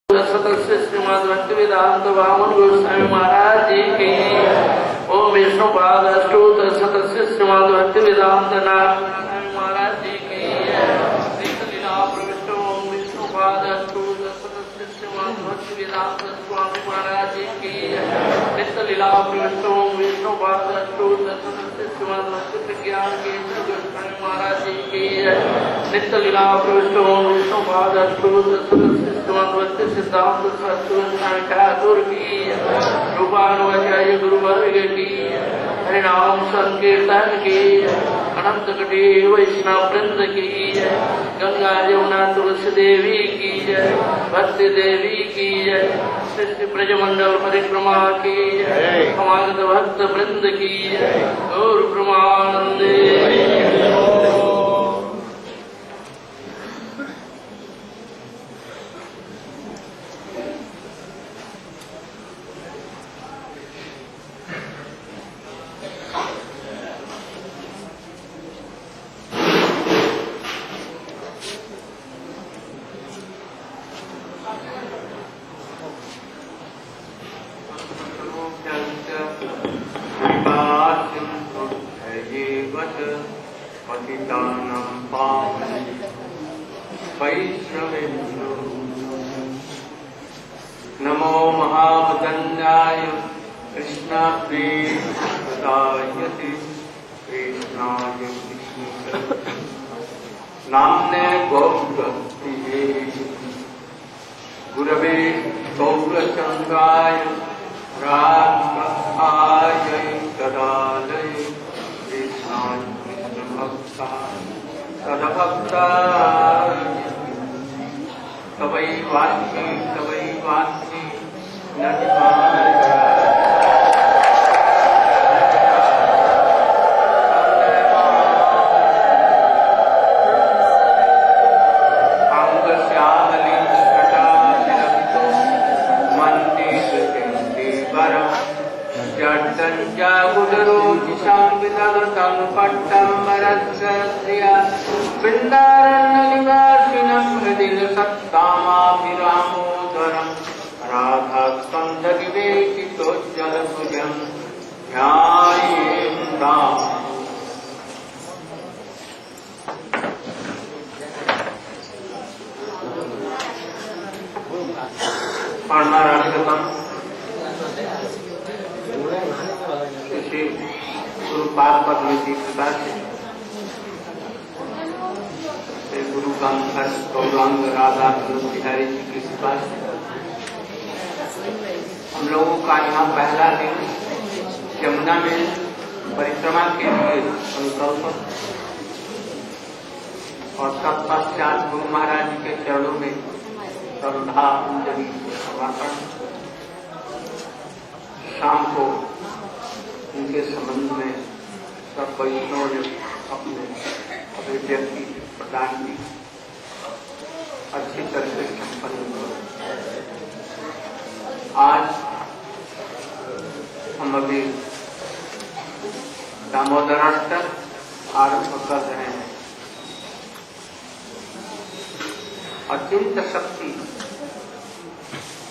सदस्य श्रीमद भक्तिवेदांत वामन गोस्वामी महाराज जी की। ओम विष्णुपाद अष्टोत्तर सदस्य श्रीमद भक्तिवेदांत गोस्वामी महाराज जी की। लीला प्रविष्ट ओम विष्णुपाद अष्टोत्तर सदस्य श्रीमद भक्तिवेदांत स्वामी महाराज जी की। नित्य लीला प्रविष्ट ओम विष्णुपाद अष्टोत्तर सदस्य श्रीमद भक्ति प्रज्ञान केंद्र गोस्वामी महाराज जी की। नित्य लीला प्रविष्ट ओम विष्णुपाद अष्टोत्तर सदस्य भक्ति सिद्धांत गोस्वामी ठाकुर की। रूपानुवाचार्य गुरु वर्ग की। हरिनाम संकीर्तन की। अनंत कटी वैष्णव वृंद की। गंगा यमुना तुलसी देवी की जय। भक्ति देवी की जय। सृष्टि ब्रजमंडल परिक्रमा की जय। समागत भक्त वृंद की जय। गौर ब्रह्मानंदे। नमो महावदन्याय कृष्णाप्रेमप्रदायते कृष्णाय विष्णु नाम्ने गौरभक्तिये गुरवे गौरचन्द्राय राधाय तदालय कृष्णाय विष्णुभक्ताय तदभक्ताय तवै वाच्य वृंदारण्यनिवासिनं राधास्कन्धविवेकितोज्जलभुजं ध्यायेन्ताम्। गुरुपाद पद्मजी प्रकाश गुरु गंधर गौरांग राधा बिहारी जी की कृपा से हम लोगों का यहाँ पहला दिन यमुना में परिक्रमा के लिए संकल्प और तत्पश्चात गुरु महाराज जी के चरणों में श्रद्धा अंजलि समर्पण। शाम को उनके संबंध में सब वैष्णव ने अपने अभिव्यक्ति प्रदान की अच्छी तरह से संपन्न हुआ। आज हम अभी दामोदर अष्टक आरंभ कर रहे हैं। अचिंत शक्ति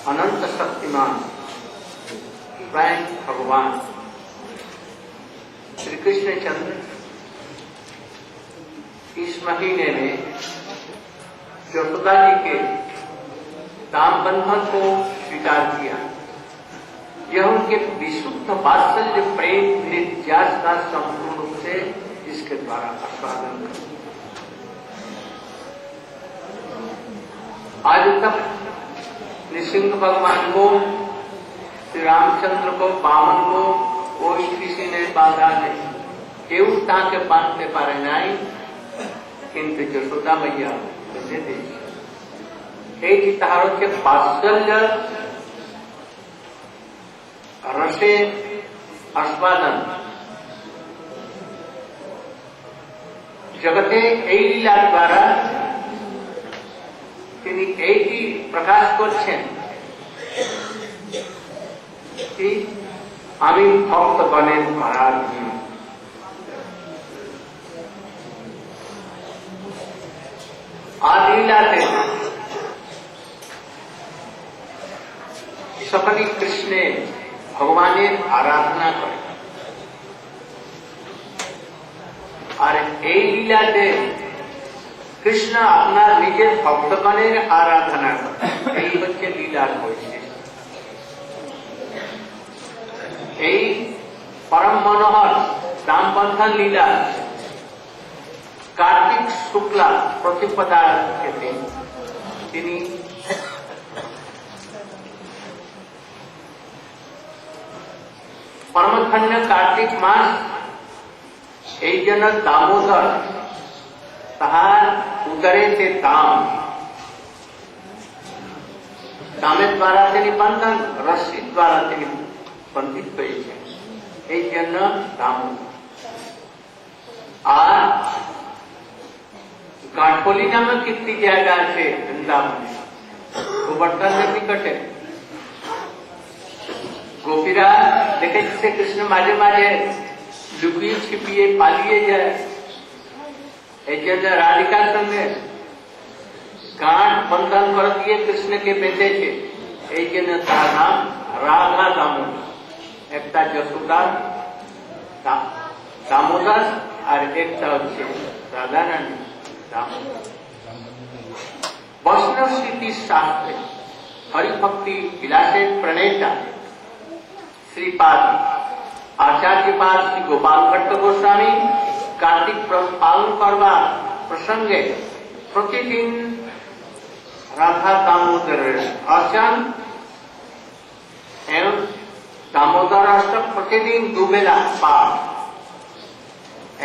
अनंत शक्तिमान स्वयं भगवान श्री कृष्ण चंद्र इस महीने में यशोदा जी के दाम बंधन को स्वीकार किया। यह उनके विशुद्ध वात्सल्य प्रेम नित्यास का संपूर्ण रूप से इसके द्वारा आस्वादन कर। आज तक नृसिंह भगवान को, श्री रामचंद्र को, बामन को कोई किसी ने बाधा नहीं, केवल ताके बांधते पारे नहीं, किंतु यशोदा मैया दे दी तारों के वात्सल्य रसे आस्वादन जगते এই লীলা দ্বারা তিনি এইটি প্রকাশ করছেন कि আমি ভক্তগণের পরাধীন। आदिलाते সকলে কৃষ্ণে ভগবানের আরাধনা করে। আর এই লীলাতে কৃষ্ণ আপনার নিজের ভক্তগণের আরাধনা করে। এই হচ্ছে লীলার বৈশিষ্ট্য। এই পরম মনোহর দামবন্ধন লীলা কার্তিক শুক্লা প্রতিপদার ক্ষেত্রে তিনি পরমধন্য কার্তিক মাস, এই জন্য দামোদর তাহার উদরেতে দামের দ্বারা তিনি বন্ধন, রশ্মির দ্বারা তিনি বন্ধিত হয়েছেন, এই জন্য দামোদর। আর কাঠপলি নামক একটি জায়গা আছে বৃন্দাবনে, গোবর্ধনের নিকটে। গোপীরা দেখেছে কৃষ্ণ মাঝে মাঝে লুকিয়ে ছিপিয়ে পালিয়ে যায়, এই জন্য রাধিকার সঙ্গে গাঁট বন্ধন করে দিয়ে কৃষ্ণকে বেঁধেছে, এই জন্য তার নাম রাধা দামোদর। একটা যশোদা দামোদর আর একটা হচ্ছে রাধা রানী দামোদর। বৈষ্ণব স্মৃতি শাস্ত্রে হরিভক্তি বিলাসের প্রণেতা শ্রীপাদ আচার্যপাদ শ্রী গোপাল ভট্ট গোস্বামী কার্তিক পালন করবার প্রসঙ্গে প্রতিদিন রাধা দামোদরের অর্চন এবং দামোদর অষ্টক প্রতিদিন দুবেলা পাঠ,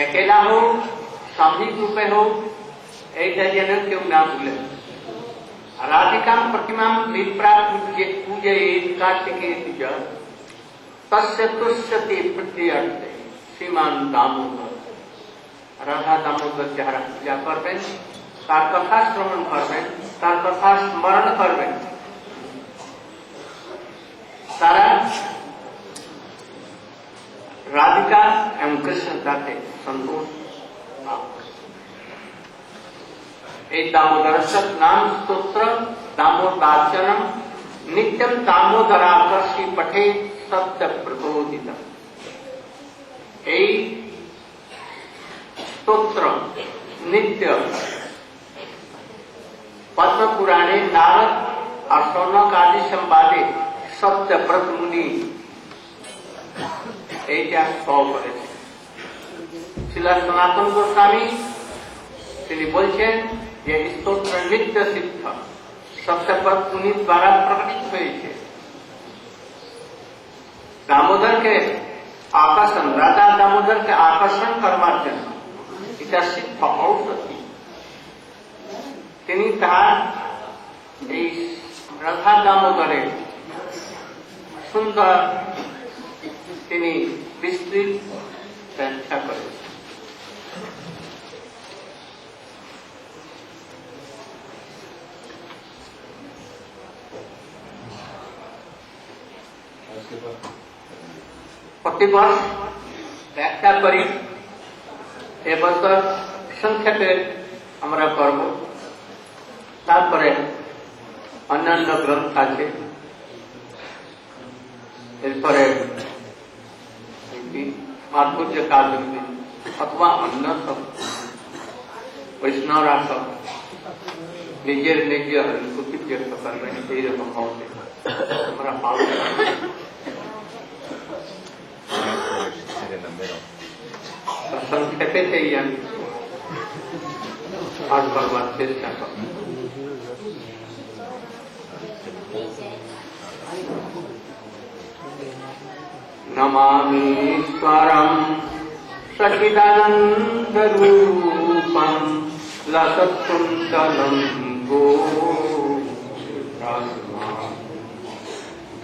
একেলা হোক সাময়িক রূপে হোক, এইটা যেন কেউ না ভুলে। রাধিকাম প্রতিমাম বিপ্রা পূজে কার্তিকে পূজা তস্য তুষ্যতে প্রত্যর্থে শ্রীমান দামোদর। রাধা দামোদর যারা পূজা করবেন, তার কথা শ্রবণ করবেন, তার কথা স্মরণ করবেন, তারা রাধিকা এবং কৃষ্ণ তাতে সন্তোষ। এই দামোদর নাম স্তোত্র দামোদার্চনম নিত্যম দামোদরাকর্ষি পঠে সত্য প্রবোধিত। এই স্তোত্র নিত্য পদ্ম পুরাণে নারদ আর সৌনক আদি সংবাদে সত্যব্রত মুনি এইটা করেছে। শ্রীল সনাতন গোস্বামী তিনি বলছেন যে স্তোত্র নিত্য সিদ্ধ, সত্যব্রত মুনির দ্বারা প্রকটিত হয়েছে। দামোদরকে আকর্ষণ, রাধা দামোদরকে আকর্ষণ করবার জন্য এটা সিদ্ধ ঔষধি। তিনি তাহার এই রাধা দামোদরের সুন্দর তিনি বিস্তৃত ব্যাখ্যা করেছেন। প্রতিবর্ষ ব্যাখ্যা করি, এবছর সংক্ষেপে আমরা করব। তারপরে অন্যান্য গ্রন্থ আছে, এরপরে মাধুর্য কাব্য অথবা অন্য সব বৈষ্ণবরা সব নিজের নিজের অনুভূতি ব্যক্ত করবেন, এইরকম হবে আমরা পালন সংক্ষেপে চাই আমি পাঠ করবার চেষ্টা করব। নমামীশ্বরম সচিদানন্দরূপম লসৎকুণ্ডলম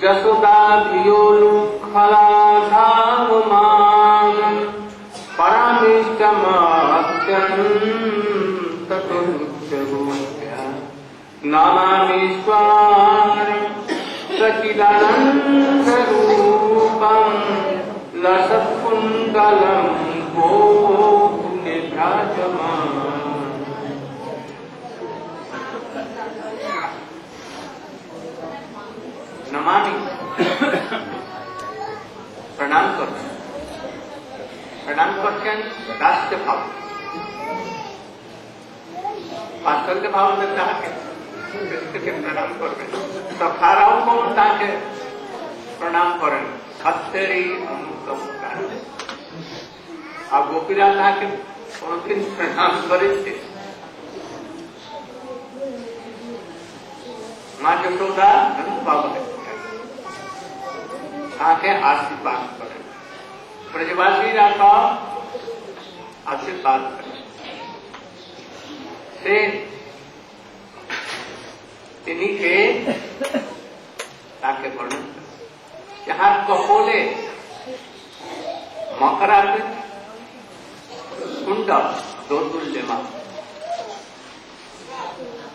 যশোদাভিয়োলুখলাধাবমান পরমেষ্টমাত্যন্ততুচ্চভূত্যা নমামীশ্বরম সচিদানন্দরূপম লসৎকুণ্ডলম গোকুলে ভ্রাজমান। नमामि प्रणाम करছেন राष्ट्र भाव वास्तव्य भाव में ताके प्रणाम करবেন सखाराओं को ताके प्रणाम करें सत्यरी अनुकंपा আর গোপীরা তাকে কোনদিন প্রণাম করেছে মা যশোদা অনুভব তাকে আশীর্বাদ করেন ব্রজবাসীরা সব আশীর্বাদ করেন সে তিনি কে তাকে বর্ণন যাহার কপলে মকরাবৃত कुंड दोदुल्यमा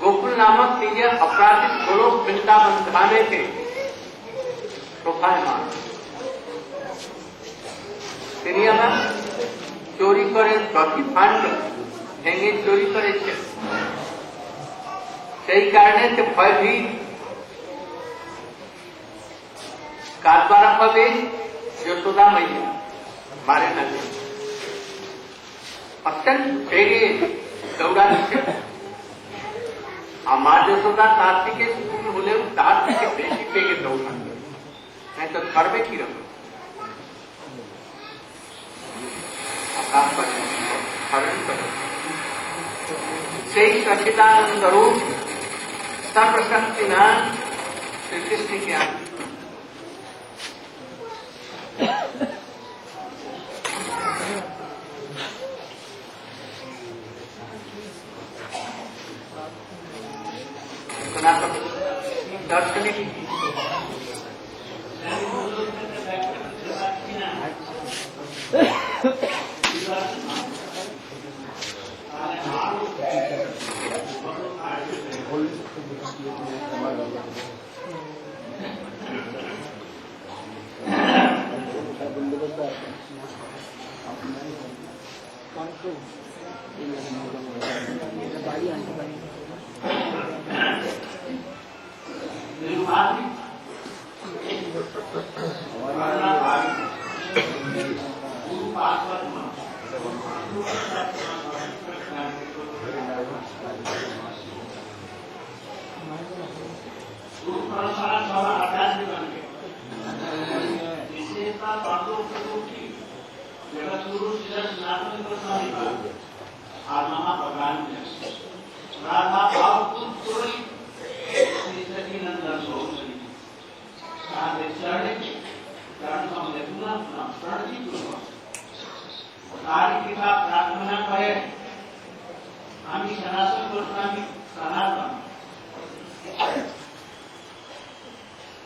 गोकुल नामक तीजे अपराधिक गोलोक वृंदावन धामे के शोभायमान তিনি আমার চুরি করে প্রতিভাণ্ড ভেঙে চুরি করেছে সেই কারণে সে ভয়ভীত কার দ্বারা হবে যশোদা মাইয়া মারে না अत्यंत बेगे दौड़ा माँ यशोदा तार থেকে শুরু হলেও তার থেকে বেশি বেগে দৌড়া नहीं तो करबे की रहो সেই सच्चिदानंद रूप सर्वशक्तिमान श्री कृष्ण के दार्शनिक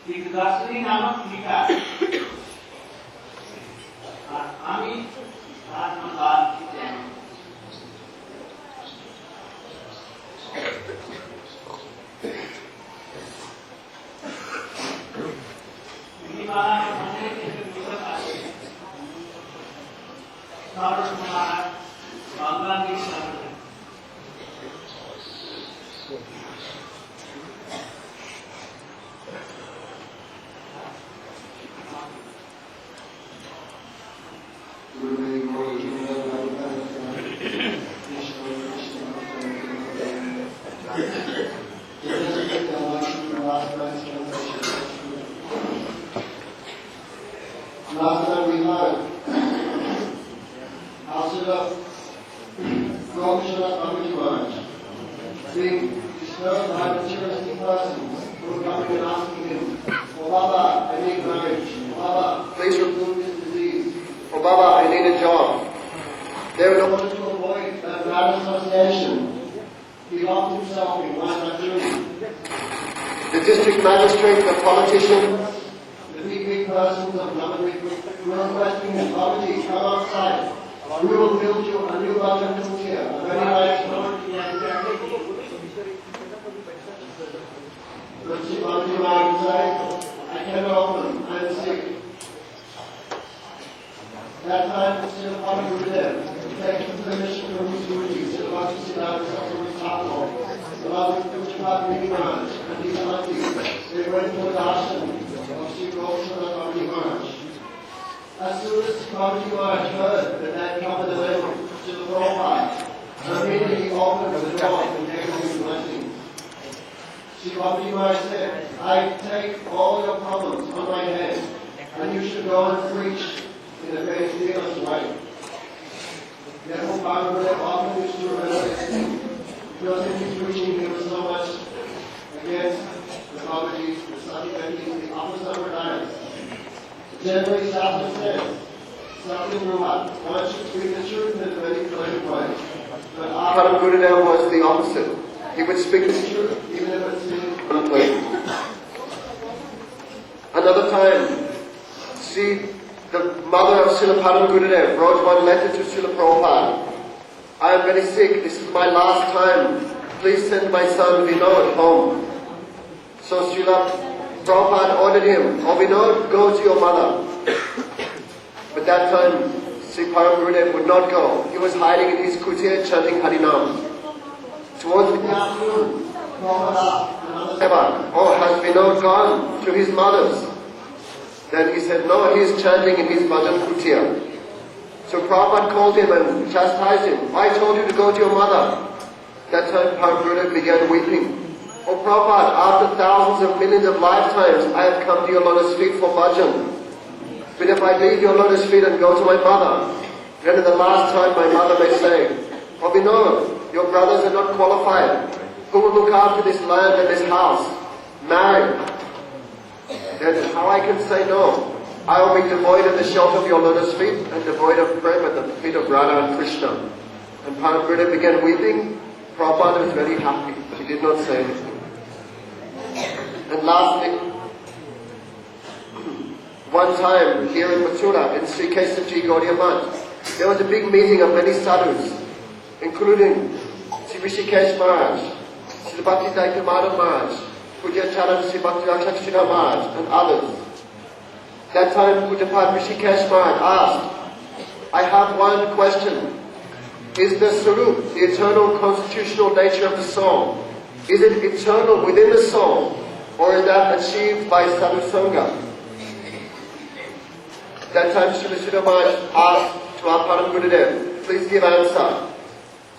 दिग्दर्शनी नामक लिखा आमी आत्मदान की Bangladesh Last time we heard Asura Gopishana Amritvaj being disturbed by materialistic persons who were coming and asking him, "Oh Baba, I need marriage. Oh Baba, please remove this disease. Oh Baba, I need a job." There in order to avoid that bad association, he locked himself in one room. The district magistrate, the politicians, the big persons of Lamani were requesting his poverty, come outside. We will build you a new budget here, a very nice one. But she wanted to say, "I cannot open, I am sick." That time, still coming with them, taking permission from his duties, and about to sit down with the Taco, about to have many months, and these aunties, they went to the ashram. Swamiji Maharaj heard that covered the level to the Prabhupada, immediately opened the door and gave him blessings. Swamiji Maharaj said, I take all your problems on my head, and you should go and preach in a very fearless way. Therefore, Bhagavad often used to remember this thing, because in his preaching he was so much against the Babaji, the Satyagati, the opposite of Hridayas. Generally, Shastra says, Satyam Rumat, one should speak the truth in a very polite way. But Param Gurudev was the opposite. He would speak the truth, even if it seemed unpleasant. Another time, see, the mother of Srila Param Gurudev wrote one letter to Srila Prabhupada. I am very sick, this is my last time. Please send my son Vinod home. So Srila Prabhupada ordered him, oh Vinod, go to your mother. But that time, Sri Param Gurudev would not go. He was hiding in his kutir chanting Harinam. Towards the afternoon, Prabhupada said, oh, has Vinod gone to his mother's? Then he said, no, he is chanting in his bhajan kutir. So Prabhupada called him and chastised him. I told you to go to your mother. That time Param Gurudev began weeping. Oh Prabhupada, after thousands of millions of lifetimes, I have come to your lotus feet for bhajan. But if I leave your lotus feet and go to my mother, then in the last time my mother may say, oh Vinod, your brothers are not qualified. Who will look after this land and this house? Marry. Then how I can say no? I will be devoid of the shelter of your lotus feet and devoid of prayer at the feet of Radha and Krishna. And Param Gurudev began weeping. Prabhupada was very happy. He did not say anything. And lastly, one time here in Mathura, in Sri Kesavji Gaudiya Math, there was a big meeting of many sadhus, including Sri Rishikesh Maharaj, Sri Bhakti Daita Madhav Maharaj, Pujya Charan Sri Bhakti Rakshakshina Maharaj, and others. That time Pujapad Rishikesh Maharaj asked, I have one question. Is the Sarup, the eternal constitutional nature of the soul, is it eternal within the soul, or is that achieved by sadhusanga? That time Srila Sridhar Maharaj asked to our Param Gurudev, please give answer.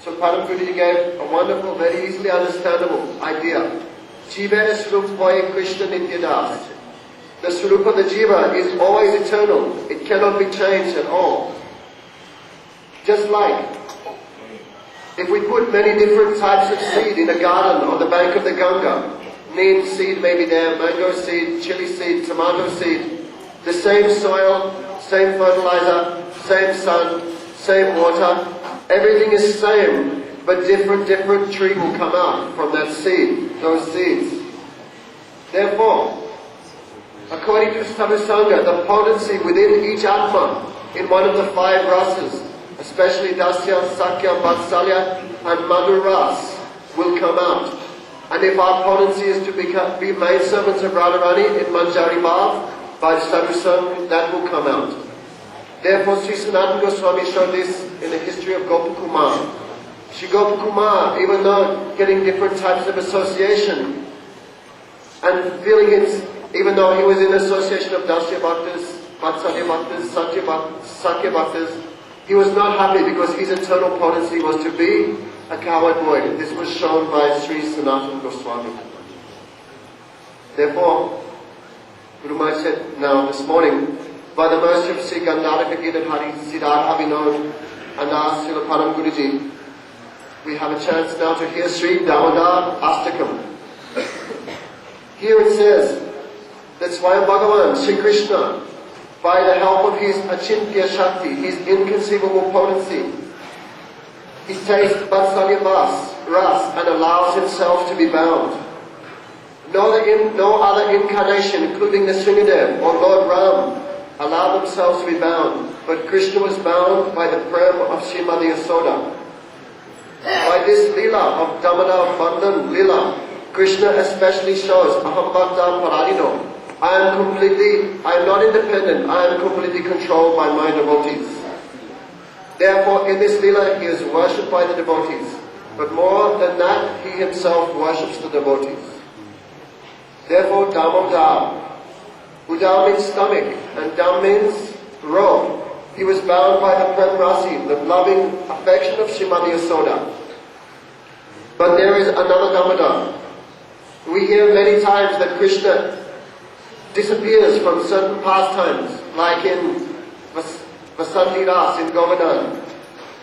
So Param Gurudev gave a wonderful, very easily understandable idea. Jiva Srupoy Krishna Nityadas. The Swarup of the Jiva is always eternal. It cannot be changed at all. Just like if we put many different types of seed in a garden on the bank of the Ganga, neem seed may be there, mango seed, chili seed, tomato seed, the same soil, same fertilizer, same sun, same water, everything is same, but different tree will come out from that seed, those seeds. Therefore, according to Sadhusanga, the potency within each Atma, in one of the 5 rasas, especially Dasya, Sakya, Vatsalya and Madhur ras, will come out. And if our potency is to be made servants of Radharani in Manjari Bhav, by Sadhusanga, that will come out. Therefore, Sri Sanatana Goswami showed this in the history of Gopakumar. Sri Gopakumar, even though getting different types of association, and feeling it, even though he was in association of Dasya Bhaktas, Vatsalya Bhaktas, Sakya Bhaktas, he was not happy because his eternal potency was to be a cowherd boy. This was shown by Sri Sanatana Goswami. Therefore, Guru Maharaj said, now this morning, by the mercy of Sri Gandharva Giridhari, Siddhartha Vinod, and our Srila Param Guruji, we have a chance now to hear Sri Damodar Astakam. Here it says that Swayam Bhagavan, Sri Krishna, by the help of his Achintya Shakti, his inconceivable potency, he tastes Vatsalya ras and allows himself to be bound. No other incarnation, including the Sringadev or Lord Ram, allowed themselves to be bound, but Krishna was bound by the prem of Srimati Yasoda. By this lila of Damodar Bandhan lila, Krishna especially shows Aham Bhakta Paradino. I am not independent, I am completely controlled by my devotees. Therefore, in this lila, he is worshipped by the devotees. But more than that, he himself worships the devotees. Therefore, Damodar. Udar means stomach, and Dam means robe. he was bound by the Prem Rasi, the loving affection of Srimati Yasoda. But there is another Damodar. We hear many times that Krishna disappears from certain pastimes, like in Vasanti Ras in Govardhan.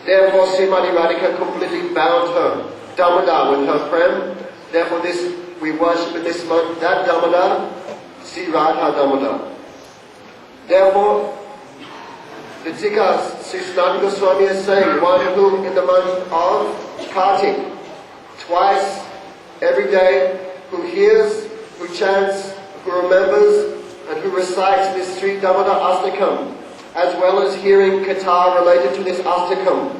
Therefore, Srimati Radhika completely bound her Damodar with her Prem. Therefore, we worship in this month that Damodar, Sri Radha Damodar. Therefore, the Tikas, Sri Sanatana Goswami is saying, one who in the month of Kartik, twice every day, who hears, who chants, who remembers, and who recites this Sri Damodar Astakam, as well as hearing Katha related to this Astakam,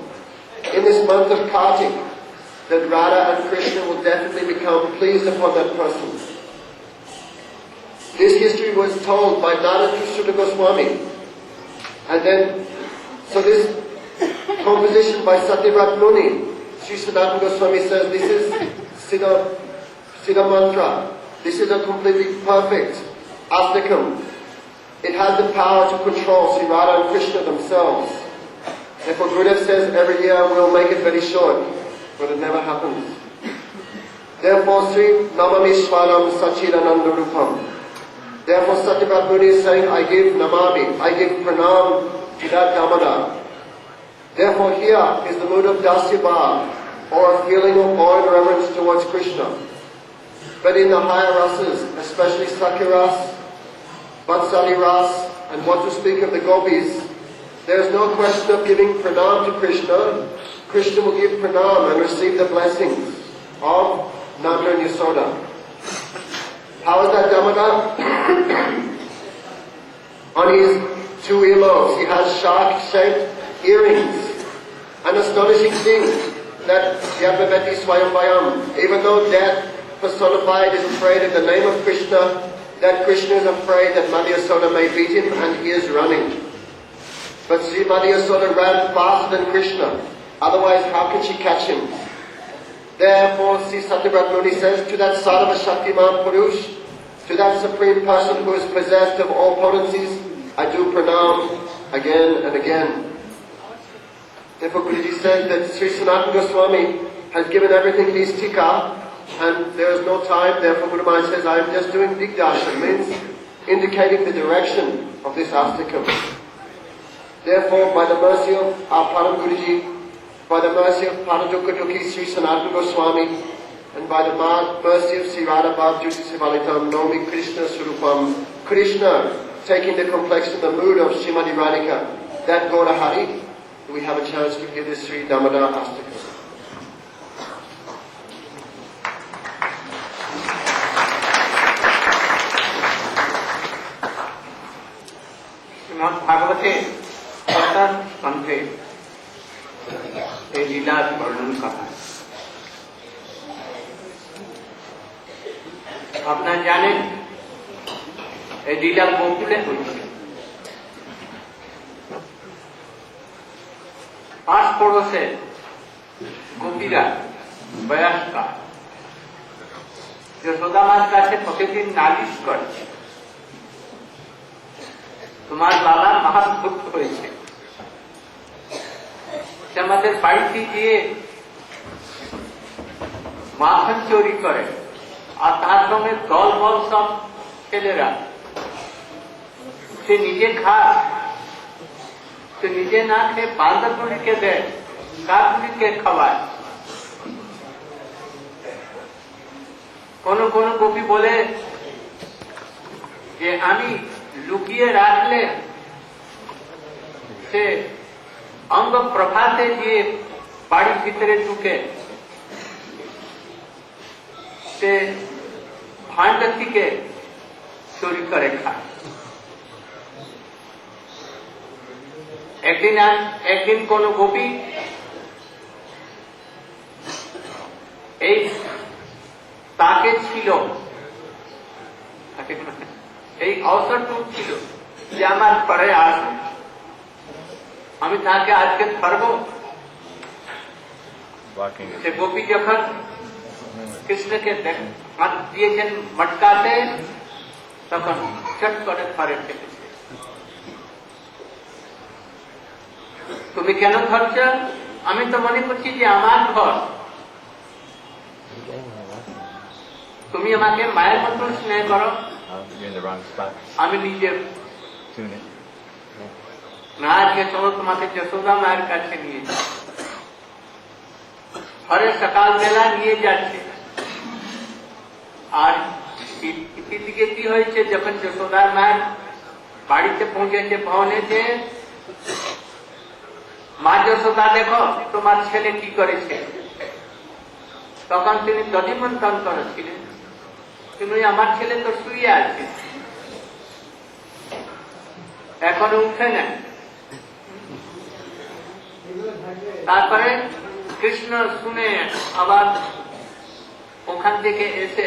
in this month of Kartik, that Radha and Krishna will definitely become pleased upon that person. This history was told by Nada Trishula Goswami. And then, so this composition by Satyavrat Muni, Sri Sanatana Goswami says this is Siddha Mantra. This is a completely perfect Astakam. It has the power to control Sri Radha and Krishna themselves. Therefore Gurudev says every year we'll make it very short, but it never happens. Therefore Sri Namami Swaram Sachidananda Rupam. Therefore Satyavrat Muni is saying, I give Namami, I give Pranam to that Damodar. Therefore here is the mood of Dasyabha, or a feeling of awe and reverence towards Krishna. But in the higher rasas, especially Sakya Ras, Vatsali Ras, and what to speak of the gopis, there is no question of giving pranam to Krishna. Krishna will give pranam and receive the blessings of Nanda and Yasoda. How is that Damodar? On his two earlobes he has shark-shaped earrings. An astonishing thing that Yadvavati Swayambhayam, even though death personified is afraid in the name of Krishna, that Krishna is afraid that Mati Yasoda may beat him and he is running. But Sri Mati Yasoda ran faster than Krishna, otherwise how can she catch him? Therefore Sri Satyavrat Muni says, to that Sarva Shaktiman Purush, to that Supreme Person who is possessed of all potencies, I do pranam again and again. Therefore Guruji said that Sri Sanatana Goswami has given everything in his tika, and there is no time. Therefore Guru Maharaj says, I am just doing Digdarshan, means indicating the direction of this Astakam. Therefore, by the mercy of our Param Guruji, by the mercy of Paradukatuki Sri Sanatana Goswami, and by the mercy of Sri Radha Bhav Jyoti Sivalitam, Nomi Krishna Surupam, Krishna taking the complexion, the mood of Srimati Radhika, that Gaura Hari, we have a chance to hear this Sri Damodar Astakam. Shrimad भागवते प्रथम स्कंधे এই লীলার বর্ণন করা। আপনারা জানেন এই লীলা গোকুলে হয়েছে। পাঁচ পড়োশে গোপীরা বয়স্কা যশোদা মার কাছে প্রতিদিন নালিশ করে, তোমার বাবা মহাভক্ত হয়েছে, সে আমাদের বাড়িতে গিয়ে মাখন চুরি করে, আর তার সঙ্গে দল বল সব ছেলেরা, সে নিজে খায়, সে নিজে না খেয়ে বান্ধবগুলিকে দেয়, কাকগুলিকে খাওয়ায়। কোন কোন গোপী বলে যে আমি লুকিয়ে রাখলে সে অঙ্গ প্রভাতে গিয়ে বাড়ির ভিতরে ঢুকে সে ভাণ্ড থেকে চুরি করে খায়। একদিন কোন গোপী এই তাকে ছিল, এই অবসরটুকু ছিল যে আমার পরে আসবে, আমি তাকে আজকে ধরব। সে গোপী যখন কৃষ্ণকে হাত দিয়েছেন মটকাতে, তখন চট করে ধরে ফেলেছে। তুমি কেন ধরছ? আমি তো মনে করছি যে আমার ঘর, তুমি আমাকে মায়ের মতন স্নেহ করো। You're in the wrong spot. আমি নিজে Tune it. না, আজকে চলো তোমাকে যশোদা মায়ের কাছে নিয়ে যাও। ঘরে সকালবেলা নিয়ে যাচ্ছে, আর দিকে কি হয়েছে, যখন যশোদা মায়ের বাড়িতে পৌঁছেছে ভবনেতে, মা যশোদা দেখো তোমার ছেলে কি করেছে। তখন তিনি দধিমন্থন করেছিলেন, কিন্তু আমার ছেলে তো শুয়ে আছে, এখনো উঠে না। তারপরে কৃষ্ণ শুনে আবার ওখান থেকে এসে,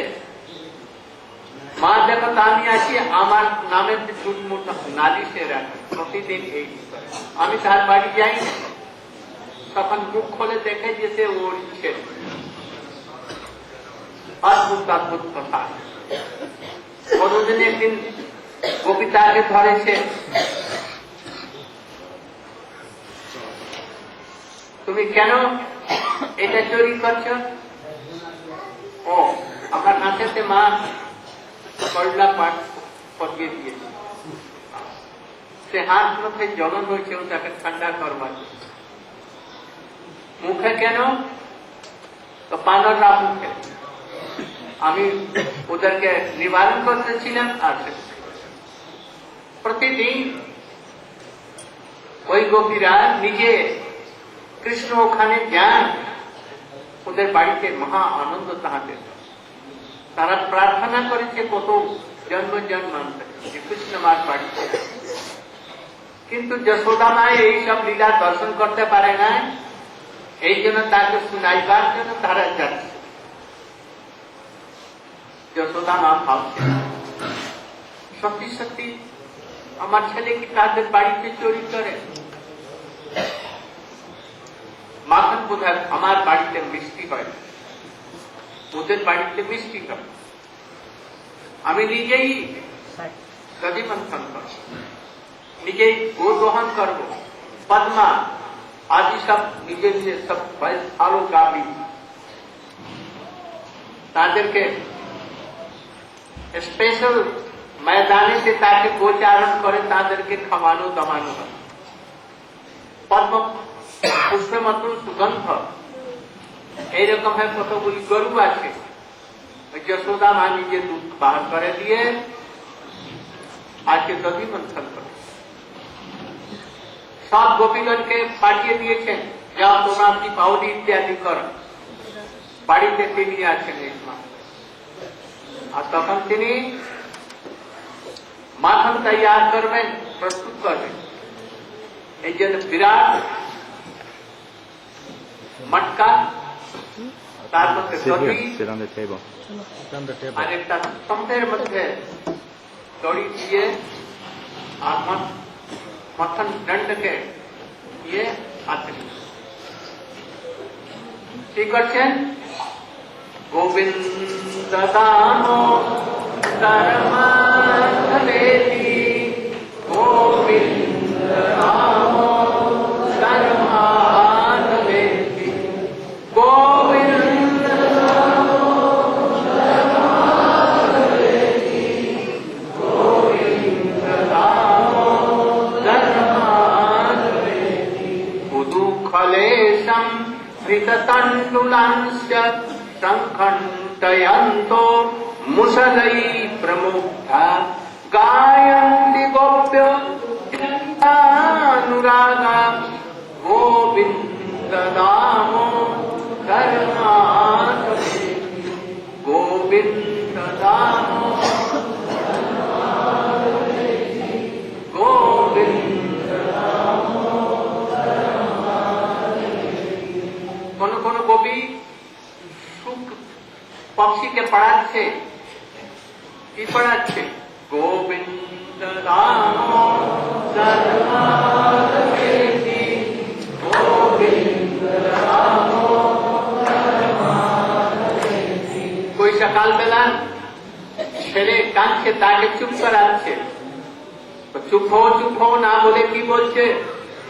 মা দেখো তা আমি আছি, আমার নামের চুটমুট নালিশে রাখে প্রতিদিন এই করে। আমি তার বাড়ি যাই না, তখন মুখ খোলে দেখে যে সে ওর ছেলে। অদ্ভুত অদ্ভুত কথা। কোনদিন একদিন কবিতাকে ধরেছে, তুমি কেন এটা চুরি করছো? ও আপনার কাছে মা করলা পাঠ পরিয়ে দিয়েছে, সে হাত মুখে জ্বলন হয়েছে, তাকে ঠান্ডা করবার। মুখে কেন? তো বানররা মুখে। আমি ওদেরকে নিবারণ করতেছিলাম, আর প্রতিদিন ওই গোপীরা নিজে কৃষ্ণ ওখানে যান, ওদের বাড়িতে মহা আনন্দ তাহাদের। তারা প্রার্থনা করেছে কত জন্ম জন্মান্তর যে কৃষ্ণ মার বাড়িতে, কিন্তু যশোদা মা এইসব লীলা দর্শন করতে পারে না, এই জন্য তাকে শুনাইবার জন্য তারা যাচ্ছে। যশোদা মা ভাবছে, সত্যি সত্যি আমার ছেলে কি তাদের বাড়িতে চুরি করে? মাখন বোধহয় আমার বাড়িতে মিষ্টি হয়, ওদের বাড়িতে মিষ্টি হয়। আমি নিজেই দধিমন্থন করব, নিজেই গো দহন করবো, পদ্মা আদি সব নিজে নিজে সব ভালো গাবি, তাদেরকে স্পেশাল ময়দানে সে তাকে গোচারণ করে তাদেরকে খাওয়ানো দামানো হয়। পদ্ম পুষ্পের মতন সুগন্ধ, এইরকম হয় কতগুলি গরু আছে, যশোদা মা নিজে দুধ বাহার করে দিয়ে আজকে দধি মন্থন করে সব গোপীগণকে পাঠিয়ে দিয়েছেন, যাও তোমরা আপনি পাউডি ইত্যাদি করো। বাড়িতে তিনি আছেন এই মা, আর তখন তিনি মাখন তৈয়ার করবেন, প্রস্তুত করবেন। এই জন্য বিরাট মটকা, তার মধ্যে দধি, Sit on the table. আর একটা স্তম্ভের মধ্যে দড়ি দিয়ে আর মথন দণ্ডকে দিয়ে আছেন। কি করছেন? গোবিন্দ দামোদরমাধবেতি, গোবিন্দ দামোদরমাধবেতি, গোবিন্দ দামোদরমাধবেতি, গোবিন্দ দামোদরমাধবেতি। উদুখলেশম হৃততণ্ডুলাংশ্চ সংখণ্ডয়ন্তো মুসलै প্রমুগ্ধা গায়ন্তি গোপ্য অনুরাগা, গোবিন্দ দামোদরমাধবেতি, গোবিন্দ দামোদরমাধবেতি, গোবিন্দ দামোদরমাধবেতি। কোন কোন কবি সুখ পক্ষীকে পড়াচ্ছে, কি পড়াচ্ছে? গোবিন্দ দামোদরমাধবেতি, গোবিন্দ দামোদরমাধবেতি। कोई সকালবেলা ছেলে কাঁদছে, তাকে চুপ করাচ্ছে, চুপ হো না বলে কি বলছে?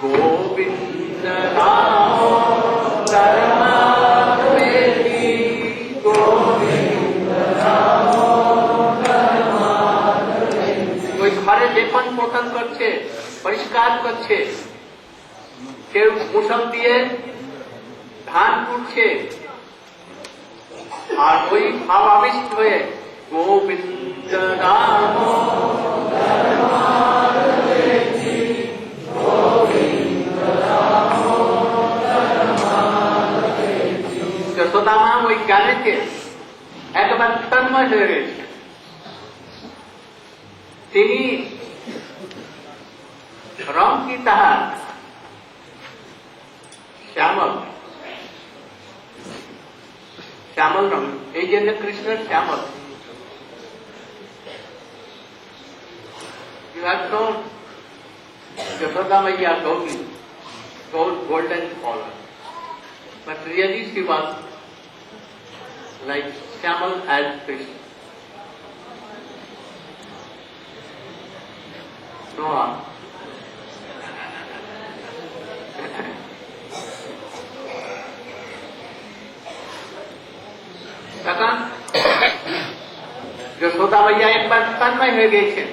গোবিন্দ ওই ঘরে লেপন পোতন করছে, পরিষ্কার করছে, কেউ মুসল দিয়ে ধান কুটছে, আর ওই ভাবাবিষ্ট হয়ে গোবিন্দ রাম যশোদামা ওই গানেতে একবার তন্ময় হয়ে গেছে। তিনি রং কি তাহার শ্যামল, শ্যামল রং, এই জন্য কৃষ্ণের শ্যামল। যশোদা মাইয়া Gauri, golden color, but really she was like Shyamal as Krishna. No on. তখন যশোদা মাইয়া একবার তন্ময় হয়ে গেছেন।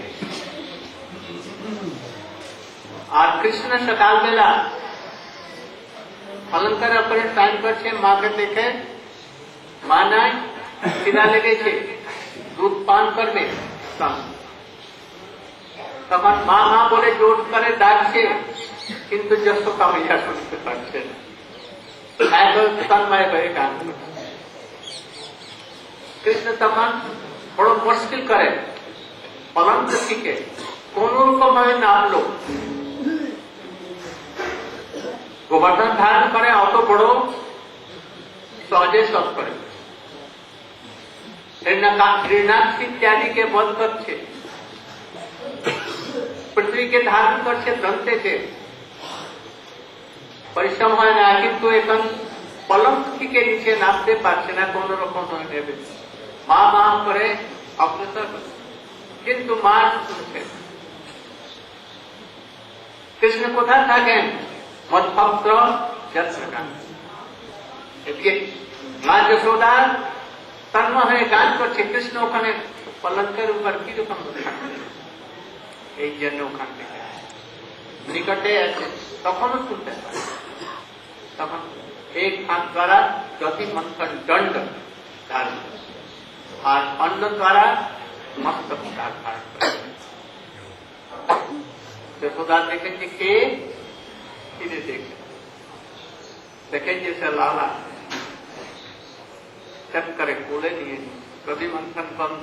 আর কৃষ্ণ সকালবেলা অলঙ্কার উপরে স্নান করছে, মাকে দেখে মা নাই, খিদা লেগেছে, দুধ পান করবে। তখন মা মা বলে জোর করে ডাকছে, কিন্তু যশোদা মাইয়া শুনতে পারছে না, তন্ময় হয়ে গান করছে। কৃষ্ণ তখন বড় মুশকিল করে পলঙ্ক থেকে কোন রকম ভাবে নামলো। গোবর্ধন ধারণ করে, অত বড় সহজে সব করে, হিরণ্যাক্ষ ইত্যাদিকে বধ করছে, পৃথিবীকে ধারণ করছে দন্তেতে, পরিশ্রম হয় না, কিন্তু এখন পলঙ্ক থেকে নিচে নামতে পারছে না, কোন রকম নেবে। মা মা করে অগ্রসর, কিন্তু মা শুনছে। কৃষ্ণ কোথায় থাকেন? মৎভক্ত যত্রকান। এদিকে মা যশোদা তন্ময় হয়ে গান করছে, কৃষ্ণ ওখানে পলঙ্কের উপর কিরকম থাকবে, এই জন্য ওখান থেকে নিকটে আছে, তখনও শুনতে পারে। তখন এক হাত দ্বারা জ্যোতি মন্থন দণ্ড ধারণ, আর অন্য দ্বারা মস্তক ধারণ করে। যশোদা দেখেছে কে, ফিরে দেখেন যে সে লালা চট করে কোলে নিয়ে, জ্যোতি মন্থন বন্ধ,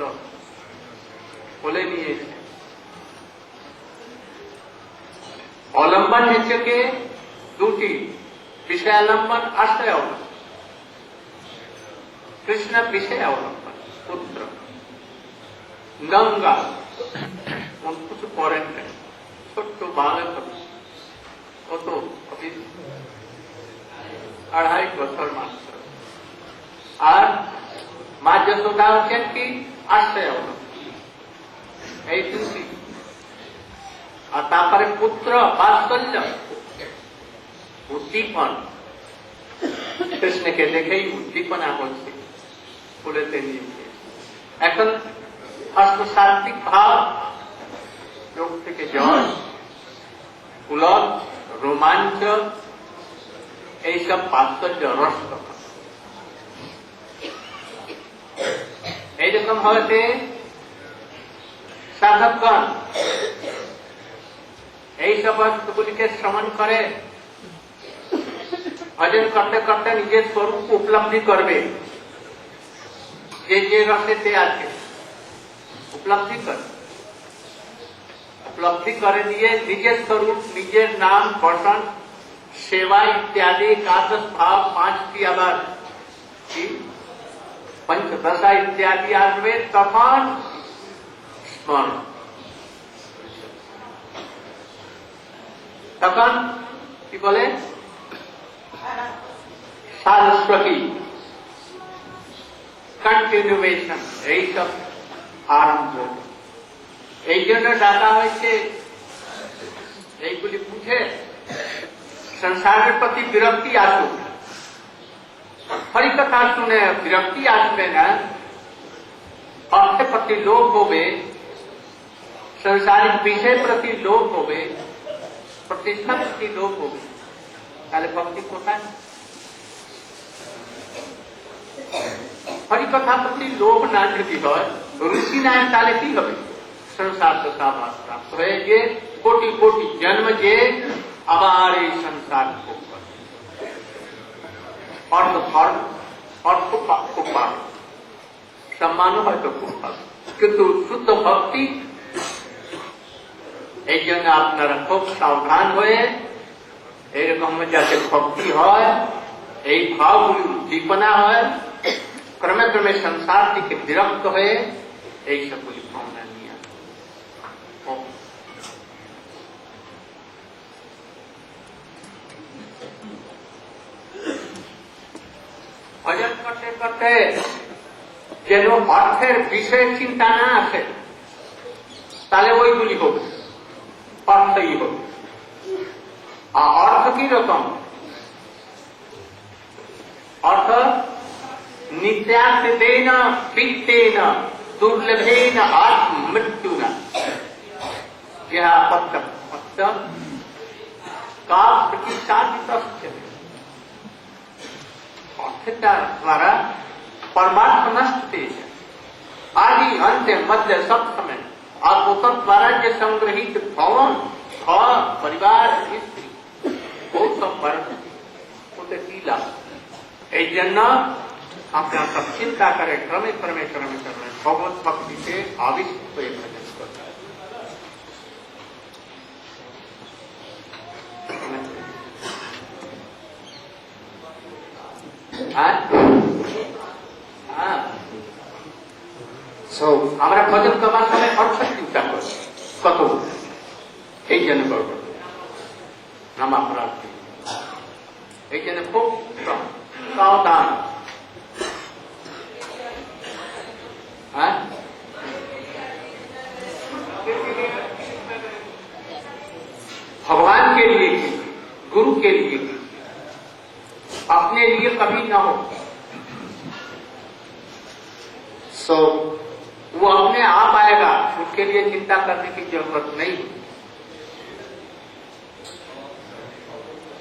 কোলে নিয়েছে। অবলম্বন হচ্ছে কে? দুটি, বিষয়ালম্বন, আশ্রয় অবলম্বন। কৃষ্ণ বিষয় অবলম্বন, পুত্র গঙ্গা কিছু করেন না, ছোট্ট বালক, কত 2.5 বছর মাত্র। আর মা যশোদা হচ্ছেন কি? আশ্রয় অবলম্বন, এই দুটি। আর তারপরে পুত্র বাৎসল্য, উদ্দীপন, কৃষ্ণকে দেখেই উদ্দীপনা হচ্ছে, ফুলেতে নিয়েছে। এখন অষ্টসাত্বিক ভাব, চোখ থেকে জল, পুলক, রোমাঞ্চ, এইসব বাৎসল্য রস। এইরকম হয়েছে সাধকগণ এই সব বস্তুগুলিকে শ্রবণ করে, ভজন করতে করতে নিজের স্বরূপ উপলব্ধি করবে। যে যে রসেতে আছে উপলব্ধি করে দিয়ে নিজের স্বরূপ, নিজের নাম, বর্ষণ, সেবা ইত্যাদি একাদশ ভাব, 5টি আবার পঞ্চদশা ইত্যাদি আসবে, তখন স্মরণ। তখন কি বলে? সারস্বতী, কন্টিনিউয়েশন, এইসব আরম্ভ। এই জন্য ডাকা হয়েছে, এইগুলি বুঝে संसारेर प्रति विरक्ति आसुक, हरिकथा शुने विरक्ति आसबे ना, अर्थे प्रति लोभ होबे, संसारिक विषय प्रति लोभ होबे, प्रतिष्ठा प्रति लोभ होबे, ताहले भक्ति कोथाय? हरिकथा प्रति लोभ ना যদি হয়, रुचि ना ताहले কি হবে? संसार तो साबास प्राप्त হয়ে যে কোটি কোটি জন্ম যে আবার এই সংসার ভোগ করে। অর্থ ধর্ম, অর্থ খুব পাবে, সম্মানও হয়তো খুব পাবে, কিন্তু শুদ্ধ ভক্তি, এই জন্য আপনারা খুব সাবধান হয়ে এইরকম যাতে ভক্তি হয়, এই ভাবগুলি উদ্দীপনা হয়, ক্রমে ক্রমে সংসার থেকে বিরক্ত হয়ে এই সবগুলি ভাবনা নিয়ে আসে। ভজন করতে করতে যেন অর্থের বিষয়ে চিন্তা না আসে, তাহলে ওইগুলি হোক, অর্থই হোক। আর অর্থ কি রকম? অর্থ নিত্যার্থেন বিত্তেন দুর্লভেন আত্মমৃত্যুনা ইহা পত্তম পত্তম কা প্রতিষ্ঠাপিত অর্থের দ্বারা परमात्मा नष्ट तेज आदि अंत मध्य सब समय और उत्तर द्वारा के संग्रहित भवन घर परिवार स्त्री वो सब पर कीला এই জন্য আপনারা সব চিন্তা করে ক্রমে ক্রমে ক্রমে ক্রমে ভগবত ভক্তিতে আবিষ্ট হয়ে ভজন করতে আমরা ভজন করবার সময় অর্থ চিন্তা করি কত, এই জন্য করব নামা প্রার্থী, এই জন্য খুব সাবধান। भगवान के लिए गुरु के लिए, अपने लिए कभी ना हो। So वो अपने आप आएगा, उसके लिए चिंता करने की जरूरत नहीं।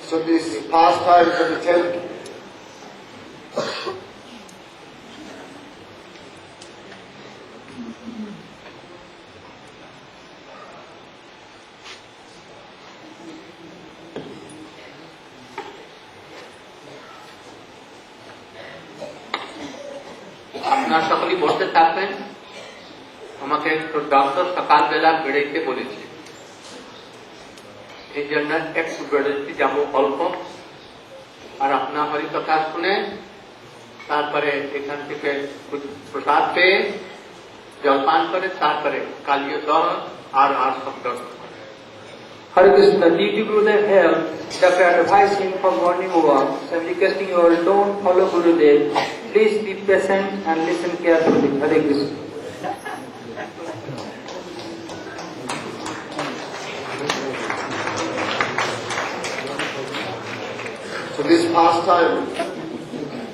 So these pastimes of the temple, আপনারা সকলেই বসতে থাকবেন। আমাকে একটু ডক্টর সকালবেলা বেড়াইতে বলেছে, এই জন্য একটু বেড়াইতে যাবো অল্প, আর আপনার হরিকথা শুনে তারপরে এখান থেকে প্রসাদ পেয়ে জলপান করে তারপরে কালীয় দর্শন আর সব দর্শন করে। Hare Krishna, D.T. Gurudev here, after advising for morning walk and requesting you all don't follow Gurudev, please be patient and listen carefully. Hare Krishna. so this pastime